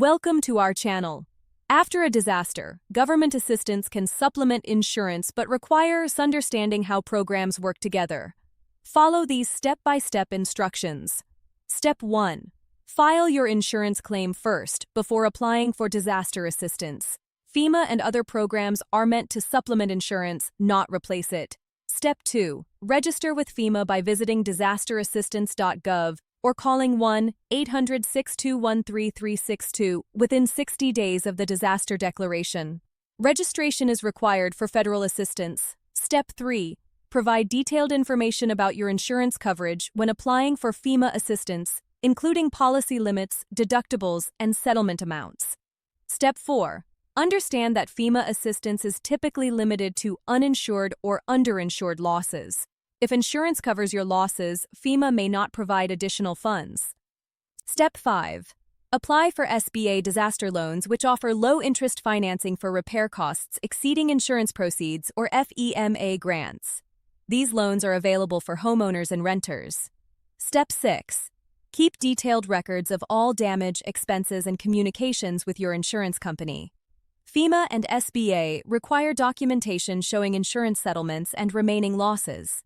Welcome to our channel. After a disaster, government assistance can supplement insurance but requires understanding how programs work together. Follow these step-by-step instructions. Step 1. File your insurance claim first before applying for disaster assistance. FEMA and other programs are meant to supplement insurance, not replace it. Step 2. Register with FEMA by visiting disasterassistance.gov or calling 1-800-621-3362 within 60 days of the disaster declaration. Registration is required for federal assistance. Step 3. Provide detailed information about your insurance coverage when applying for FEMA assistance, including policy limits, deductibles, and settlement amounts. Step 4. Understand that FEMA assistance is typically limited to uninsured or underinsured losses. If insurance covers your losses, FEMA may not provide additional funds. Step 5. Apply for SBA disaster loans, which offer low-interest financing for repair costs exceeding insurance proceeds, or FEMA grants. These loans are available for homeowners and renters. Step 6. Keep detailed records of all damage, expenses, and communications with your insurance company. FEMA and SBA require documentation showing insurance settlements and remaining losses.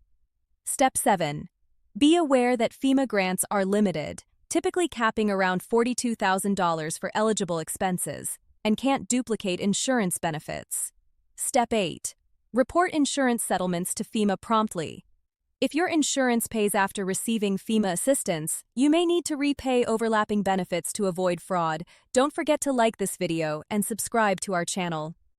Step 7. Be aware that FEMA grants are limited, typically capping around $42,000 for eligible expenses, and can't duplicate insurance benefits. Step 8. Report insurance settlements to FEMA promptly. If your insurance pays after receiving FEMA assistance, you may need to repay overlapping benefits to avoid fraud. Don't forget to like this video and subscribe to our channel.